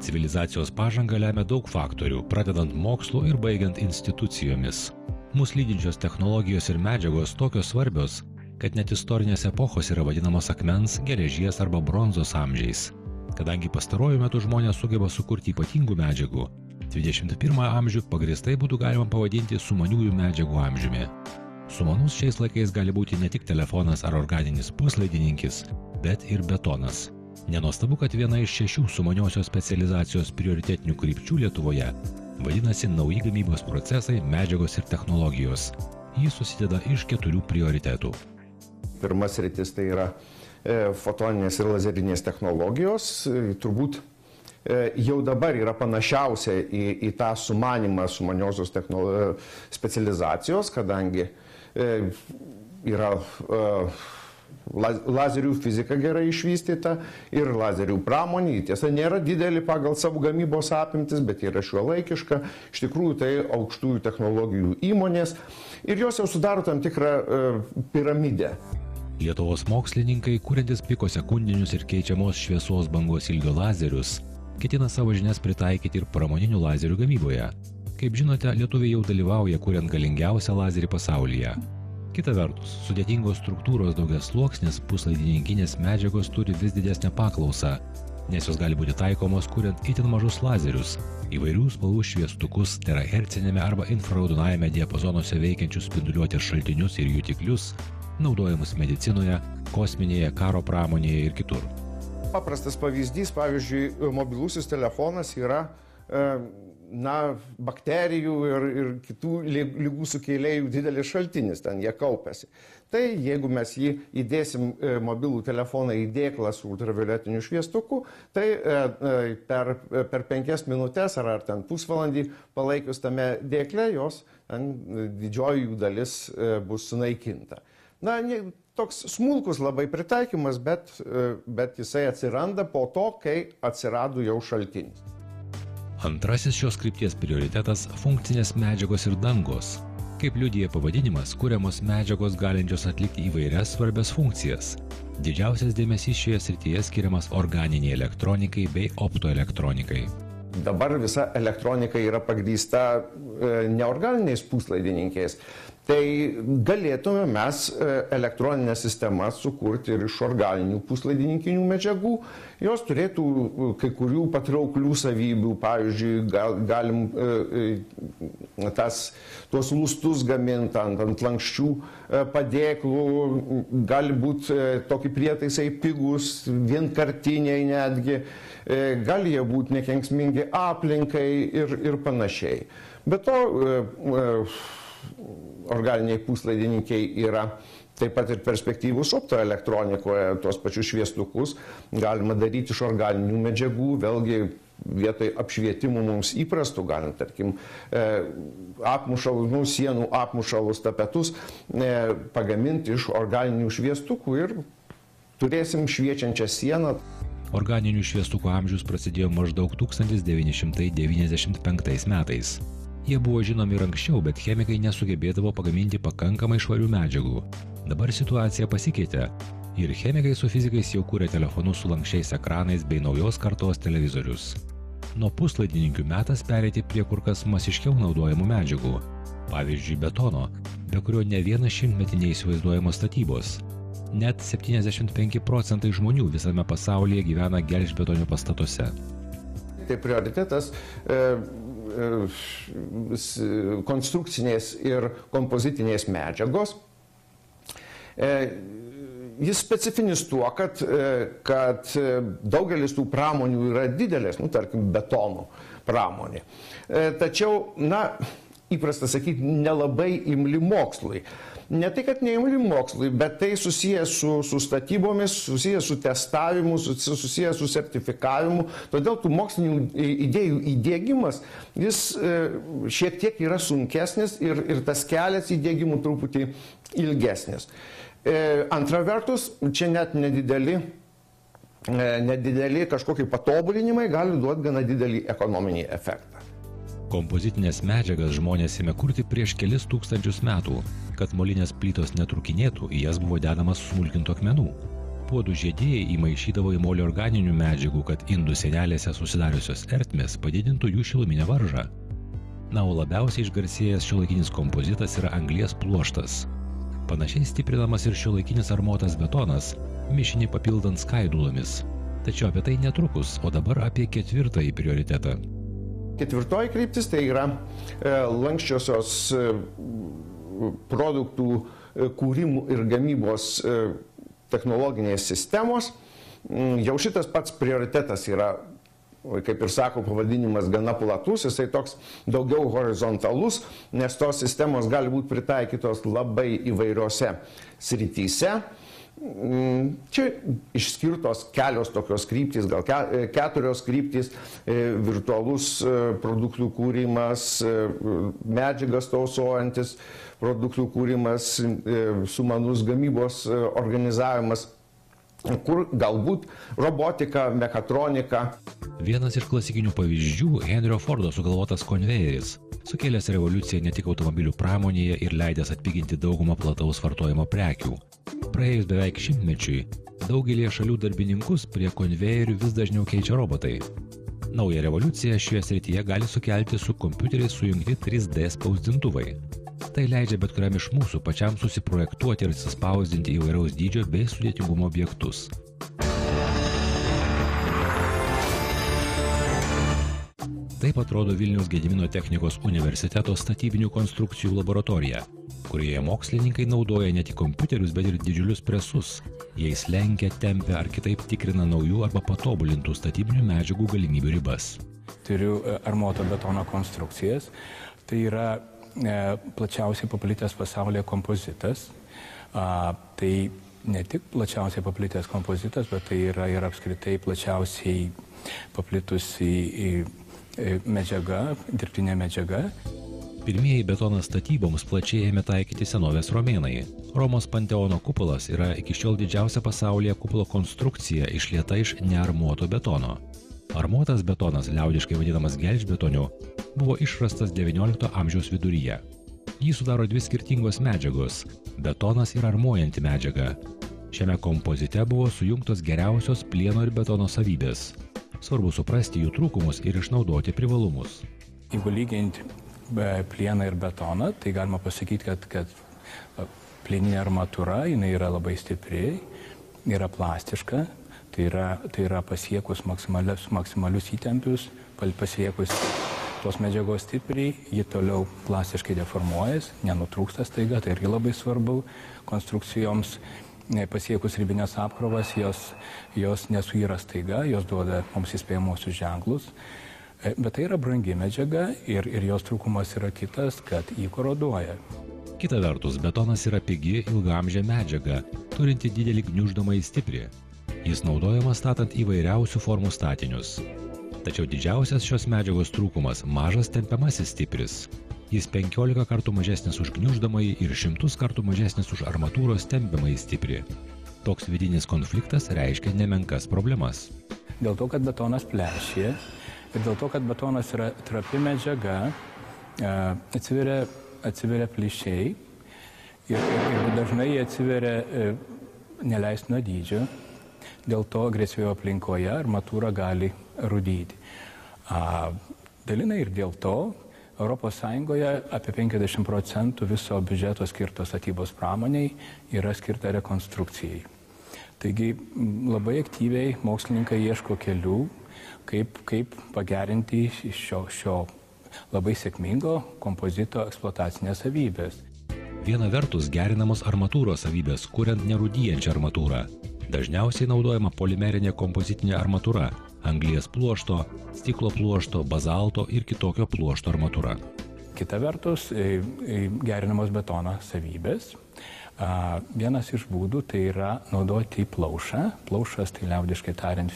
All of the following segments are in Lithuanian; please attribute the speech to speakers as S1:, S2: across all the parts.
S1: Civilizacijos pažanga lemia daug faktorių, pradedant mokslu ir baigiant institucijomis. Mūsų lydinčios technologijos ir medžiagos tokios svarbios, kad net istorinės epochos yra vadinamos akmens, geležies arba bronzos amžiais. Kadangi pastaruoju metu žmonės sugeba sukurti ypatingų medžiagų, 21 amžių pagrįstai būtų galima pavadinti sumaniųjų medžiagų amžiumi. Sumanus šiais laikais gali būti ne tik telefonas ar organinis puslaidininkis, bet ir betonas. Nenuostabu, kad viena iš 6 sumaniosios specializacijos prioritetinių krypčių Lietuvoje vadinasi nauji gamybos procesai, medžiagos ir technologijos. Jis susideda iš 4 prioritetų.
S2: Pirmas sritis tai yra fotoninės ir lazerinės technologijos. Turbūt jau dabar yra panašiausia į tą sumanimą sumaniosios specializacijos, kadangi yra lazerių fizika gerai išvystyta ir lazerių pramonė. Tiesa, nėra didelį pagal savo gamybos apimtis, bet yra šiuolaikiška. Iš tikrųjų, tai aukštųjų technologijų įmonės ir jos jau sudaro tam tikrą piramidę.
S1: Lietuvos mokslininkai, kuriantis pikosekundinius ir keičiamos šviesos bangos ilgio lazerius, ketina savo žinias pritaikyti ir pramoninių lazerių gamyboje. Kaip žinote, lietuviai jau dalyvauja kuriant galingiausią lazerį pasaulyje. Kita vertus, sudėtingos struktūros daugiasluoksnės puslaidininkinės medžiagos turi vis didesnę paklausą, nes jos gali būti taikomos kuriant itin mažus lazerius, įvairių spalvų šviestukus, terahercinėme arba infraraudonajame diapazonuose veikiančius spinduliuotės šaltinius ir jutiklius, naudojamus medicinoje, kosminėje, karo pramonėje ir kitur.
S2: Paprastas pavyzdys, pavyzdžiui, mobilusis telefonas yra bakterijų ir kitų ligų sukėlėjų didelis šaltinis, ten jie kaupiasi. Tai jeigu mes jį įdėsim mobilų telefoną į dėklą su ultravioletiniu šviestuku, tai per 5 minutės ar ten pusvalandį palaikius tame dėkle, jos didžioji jų dalis bus sunaikinta. Toks smulkus labai pritaikymas, bet jisai atsiranda po to, kai atsirado jau šaltinis.
S1: Antrasis šios krypties prioritetas – funkcinės medžiagos ir dangos. Kaip liudija pavadinimas, kuriamos medžiagos galinčios atlikti įvairias svarbias funkcijas. Didžiausias dėmesys šioje srityje skiriamas organiniai elektronikai bei optoelektronikai.
S2: Dabar visa elektronika yra pagrįsta neorganiniais puslaidininkiais. Tai galėtume mes elektroninės sistemas sukurti ir iš organinių puslaidininkinių medžiagų. Jos turėtų kai kurių patrauklių savybių, pavyzdžiui, galim tuos lustus gaminti ant lanksčių padėklų, gali būti tokie prietaisai pigus, vienkartiniai netgi, gali jie būti nekenksmingi aplinkai ir panašiai. Be to, organiniai puslaidininkiai yra taip pat ir perspektyvus optoelektronikoje, tuos pačius šviestukus galima daryti iš organinių medžiagų, vėlgi vietoj apšvietimų mums įprastų, galim, tarkim, apmušalus, sienų apmušalus, tapetus pagaminti iš organinių šviestukų ir turėsim šviečiančią sieną.
S1: Organinių šviestukų amžius prasidėjo maždaug 1995 metais. Jie buvo žinomi ir anksčiau, bet chemikai nesugebėdavo pagaminti pakankamai švarių medžiagų. Dabar situacija pasikeitė ir chemikai su fizikais jau kūrė telefonus su lanksčiais ekranais bei naujos kartos televizorius. Nuo puslaidininkių metas pereiti prie kur kas masiškiau naudojamų medžiagų. Pavyzdžiui, betono, be kurio ne vieną šimtmetį neįsivaizduojamos statybos. Net 75% žmonių visame pasaulyje gyvena gelžbetonio pastatuose.
S2: Tai prioritetas konstrukcinės ir kompozitinės medžiagos. Jis specifinis tuo, kad daugelis tų pramonių yra didelės, tarkim, betonų pramonė. Tačiau, įprasta sakyti, nelabai imli mokslui. Ne tai, kad neimli mokslui, bet tai susijęs su statybomis, susijęs su testavimu, susijęs su sertifikavimu. Todėl tų mokslinių idėjų įdiegimas, jis šiek tiek yra sunkesnis ir tas kelias įdiegimų truputį ilgesnis. Antra vertus, čia net nedideli kažkokie patobulinimai gali duoti gana didelį ekonominį efektą.
S1: Kompozitinės medžiagas žmonės ėmė kurti prieš kelis tūkstančius metų. Kad molinės plytos netrūkinėtų, į jas buvo dedamas smulkintų akmenų. puodų žiedėjai įmaišydavo į molį organinių medžiagų, kad indų sienelėse susidariusios ertmės padidintų jų šiluminę varžą. Na, o labiausiai išgarsėjęs šiuolaikinis kompozitas yra anglies pluoštas. Panašiai stiprinamas ir šiuolaikinis armuotas betonas, mišinį papildant skaidulomis. Tačiau apie tai netrukus, o dabar apie ketvirtąjį prioritetą.
S2: Ketvirtoji kryptis tai yra lanksčiosios produktų kūrimų ir gamybos technologinės sistemos. Jau šitas pats prioritetas yra, kaip ir sako pavadinimas, gana platus, jisai toks daugiau horizontalus, nes tos sistemos gali būti pritaikytos labai įvairiose srityse. Čia išskirtos kelios tokios kryptys, gal keturios kryptys: virtualus produktų kūrimas, medžiagas tausojantis produktų kūrimas, sumanus gamybos organizavimas, kur galbūt robotika, mechatronika.
S1: Vienas iš klasikinių pavyzdžių – Henrio Fordo sugalvotas konvejeris, sukėlęs revoliuciją ne tik automobilių pramonėje ir leidęs atpiginti daugumą plataus vartojimo prekių. Praėjus beveik šimtmečiui, daugelį šalių darbininkus prie konvejerių vis dažniau keičia robotai. Naują revoliuciją šioje srityje gali sukelti su kompiuteriais sujungti 3D spausdintuvai. Tai leidžia bet kuriam iš mūsų pačiam susiprojektuoti ir atsispausdinti įvairaus dydžio bei sudėtingumo objektus. Taip atrodo Vilniaus Gedimino technikos universiteto statybinių konstrukcijų laboratorija, kurioje mokslininkai naudoja ne tik kompiuterius, bet ir didžiulius presus. Jais lenkia, tempia ar kitaip tikrina naujų arba patobulintų statybinių medžiagų galimybių ribas.
S3: Turiu armuoto betono konstrukcijas. Tai yra plačiausiai paplitęs pasaulyje kompozitas. Tai ne tik plačiausiai paplitęs kompozitas, bet tai yra ir apskritai plačiausiai paplitusi medžiaga, dirbtinė medžiaga.
S1: Pirmieji betono statyboms plačiai ėmė taikyti senovės romėnai. Romos Panteono kupolas yra iki šiol didžiausia pasaulyje kupolo konstrukcija išlieta iš nearmuoto betono. Armuotas betonas, liaudiškai vadinamas gelžbetoniu, buvo išrastas XIX amžiaus viduryje. Jį sudaro dvi skirtingos medžiagos – betonas ir armuojanti medžiaga. Šiame kompozite buvo sujungtos geriausios plieno ir betono savybės. Svarbu suprasti jų trūkumus ir išnaudoti privalumus.
S3: Jeigu lyginti plieną ir betoną, tai galima pasakyti, kad plieninė armatūra jinai yra labai stipri, yra plastiška. Tai yra pasiekus maksimalius įtempius, pasiekus tos medžiagos stipriai, ji toliau plastiškai deformuojas, nenutrūksta staiga, tai irgi labai svarbu konstrukcijoms. Pasiekus ribinės apkrovas, jos nesuyra staiga, jos duoda mums įspėjamuosius ženklus. Bet tai yra brangi medžiaga ir jos trūkumas yra kitas, kad jį koroduoja.
S1: Kita vertus, betonas yra pigi ilgaamžė medžiaga, turinti didelį gniuždomąjį stiprį. Jis naudojamas statant įvairiausių formų statinius. Tačiau didžiausias šios medžiagos trūkumas – mažas tempiamasis stipris. Jis 15 kartų mažesnis už gniuždomąjį ir 100 kartų mažesnis už armatūros tempiamąjį stiprį. Toks vidinis konfliktas reiškia nemenkas problemas.
S3: Dėl to, kad betonas plešė ir dėl to, kad betonas yra trapi medžiaga, atsiveria plyšiai ir dažnai jie atsiveria neleistino dydžio. Dėl to agresyvioje aplinkoje armatūra gali rūdyti. Dalinai ir dėl to ES apie 50% viso biudžeto skirto statybos pramoniai yra skirta rekonstrukcijai. Taigi labai aktyviai mokslininkai ieško kelių, kaip pagerinti šio labai sėkmingo kompozito eksploatacinės savybės.
S1: Viena vertus gerinamos armatūros savybės, kuriant nerūdyjančią armatūrą. Dažniausiai naudojama polimerinė kompozitinė armatūra, anglies pluošto, stiklo pluošto, bazalto ir kitokio pluošto armatūra.
S3: Kita vertus, gerinamos betono savybės. Vienas iš būdų tai yra naudoti plaušą. Plaušas tai liaudiškai tariant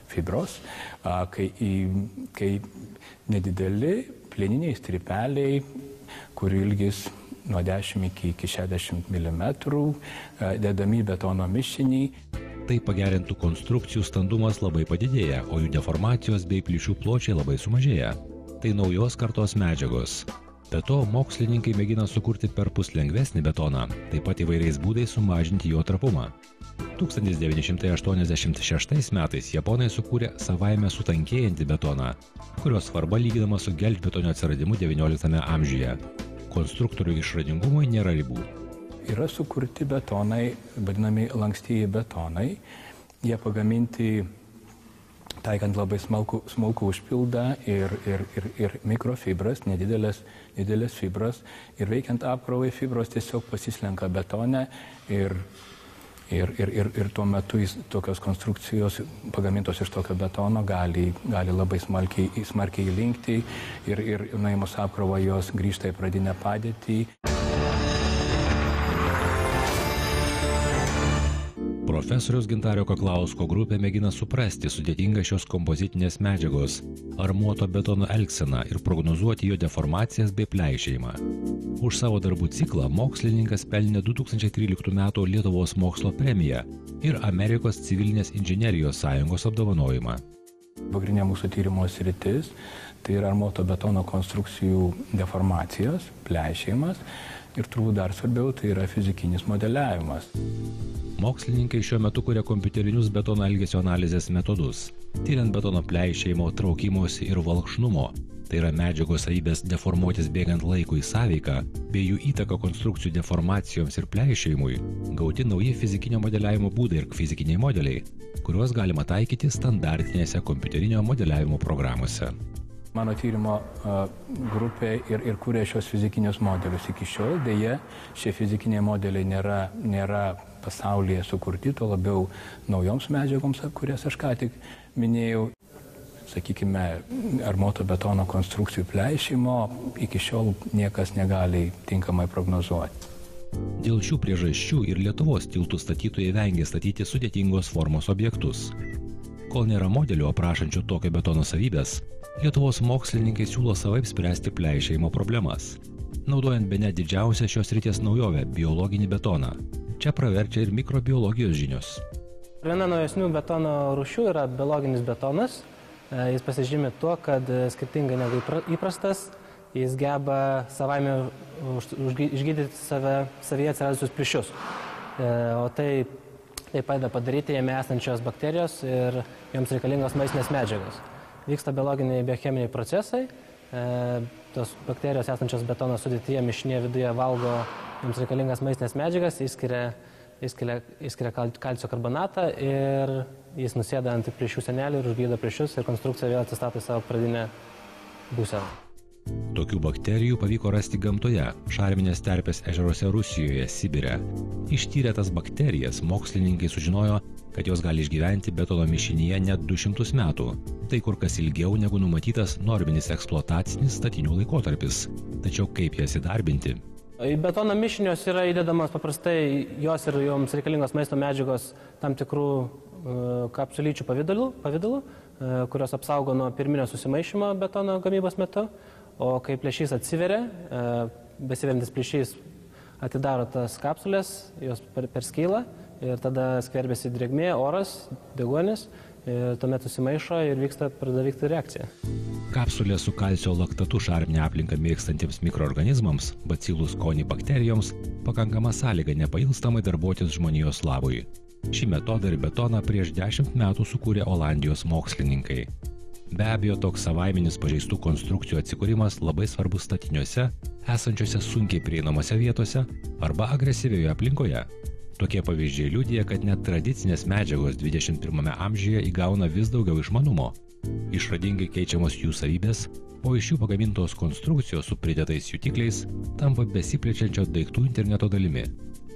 S3: fibros, kai nedideli plieniniai strypeliai, kurių ilgis nuo 10 iki 60 mm, dedami betono mišinį.
S1: Tai pagerintų konstrukcijų standumas labai padidėja, o jų deformacijos bei plyšių pločiai labai sumažėja. Tai naujos kartos medžiagos. Be to, mokslininkai mėgina sukurti perpus lengvesnį betoną, taip pat įvairiais būdais sumažinti jo trapumą. 1986 metais japonai sukūrė savaime sutankėjantį betoną, kurio svarba lyginama su gelžbetonio atsiradimu XIX amžiuje. Konstruktorių išradingumui nėra ribų.
S3: Yra sukurti betonai, vadinami lankstieji betonai. Jie pagaminti taikant labai smulkų užpildą ir mikrofibras, nedidelės fibras. Ir veikiant apkrovai fibros tiesiog pasislenka betone ir tuo metu tokios konstrukcijos pagamintos iš tokio betono gali labai smarkiai įlinkti ir nuėmus apkrovą jos grįžta į pradinę padėtį.
S1: Profesoriaus Gintario Kaklausko grupė mėgina suprasti sudėtingą šios kompozitinės medžiagos, armuoto betono elgseną ir prognozuoti jo deformacijas bei pleišėjimą. Už savo darbų ciklą mokslininkas pelnė 2013 m. Lietuvos mokslo premiją ir Amerikos civilinės inžinerijos sąjungos apdovanojimą.
S3: Pagrindinė mūsų tyrimo sritis tai yra armuoto betono konstrukcijų deformacijos, pleišėjimas ir turbūt dar svarbiau tai yra fizikinis modeliavimas.
S1: Mokslininkai šiuo metu kuria kompiuterinius betono elgesio analizės metodus, tyriant betono pleišėjimo, traukimosi ir valkšnumo, tai yra medžiagos savybės deformuotis bėgant laikui sąveiką, bei jų įtaką konstrukcijų deformacijoms ir pleišėjimui, gauti nauji fizikinio modeliavimo būdai ir fizikiniai modeliai, kuriuos galima taikyti standartinėse kompiuterinio modeliavimo programuose.
S3: Mano tyrimo grupė ir kūrė šios fizikinius modelius iki šiol. Deja, šie fizikiniai modeliai nėra pasaulyje sukurti, tuo labiau naujoms medžiagoms, kurias aš ką tik minėjau. Sakykime, armuoto betono konstrukcijų pleišimo iki šiol niekas negali tinkamai prognozuoti.
S1: Dėl šių priežasčių ir Lietuvos tiltų statytojai vengia statyti sudėtingos formos objektus. Kol nėra modelių aprašančių tokio betono savybės, Lietuvos mokslininkai siūlo savaip spręsti pleišėjimo problemas, naudojant bene didžiausią šios srities naujovę – biologinį betoną. Čia praverčia ir mikrobiologijos žinios.
S4: Viena naujesnių betono rūšių yra biologinis betonas. Jis pasižymi tuo, kad skirtingai negu įprastas, jis geba savaime išgydyti savyje atsiradusius plyšius. O tai padeda padaryti jame esančios bakterijos ir joms reikalingos maistinės medžiagos. Vyksta biologiniai biocheminiai procesai, tos bakterijos esančios betono sudėtyje mišinėje viduje valgo joms reikalingas maistinės medžiagas, išskiria kalcio karbonatą ir jis nusėda ant plyšių senelių ir užgydo plyšius ir konstrukcija vėl atsistato į savo pradinę būseną.
S1: Tokių bakterijų pavyko rasti gamtoje, šarminės terpės ežeruose Rusijoje, Sibire. Ištyrę tas bakterijas, mokslininkai sužinojo, kad jos gali išgyventi betono mišinyje net 200 metų. Tai kur kas ilgiau negu numatytas norminis eksploatacinis statinių laikotarpis. Tačiau kaip jas įdarbinti?
S4: Į betono mišinius yra įdedamas paprastai jos ir joms reikalingos maisto medžiagos tam tikrų kapsulyčių pavidalų, kurios apsaugo nuo pirminio susimaišymo betono gamybos metu. O kai plyšys atsiveria, besiverintis plyšys atidaro tas kapsulės, jos perskyla ir tada skverbiasi drėgmė, oras, deguonis, ir tuomet susimaišo ir pradeda vykti reakcija.
S1: Kapsulė su kalcio laktatu šarminę aplinką mėgstantiems mikroorganizmams, bacilų skonį bakterijoms, pakankama sąlyga nepailstamai darbuotis žmonijos labui. Šį metodą ir betoną prieš 10 metų sukūrė Olandijos mokslininkai. Be abejo, toks savaiminis pažeistų konstrukcijų atsikūrimas labai svarbus statiniuose, esančiuose sunkiai prieinamose vietose arba agresyvioje aplinkoje. Tokie pavyzdžiai liudija, kad net tradicinės medžiagos 21 amžiuje įgauna vis daugiau išmanumo. Išradingai keičiamos jų savybės, o iš jų pagamintos konstrukcijos su pridėtais jutikliais tampa besiplečiančio daiktų interneto dalimi.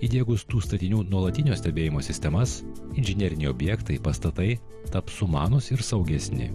S1: Įdiegus tų statinių nuolatinio stebėjimo sistemas, inžineriniai objektai, pastatai taps sumanūs ir saugesni.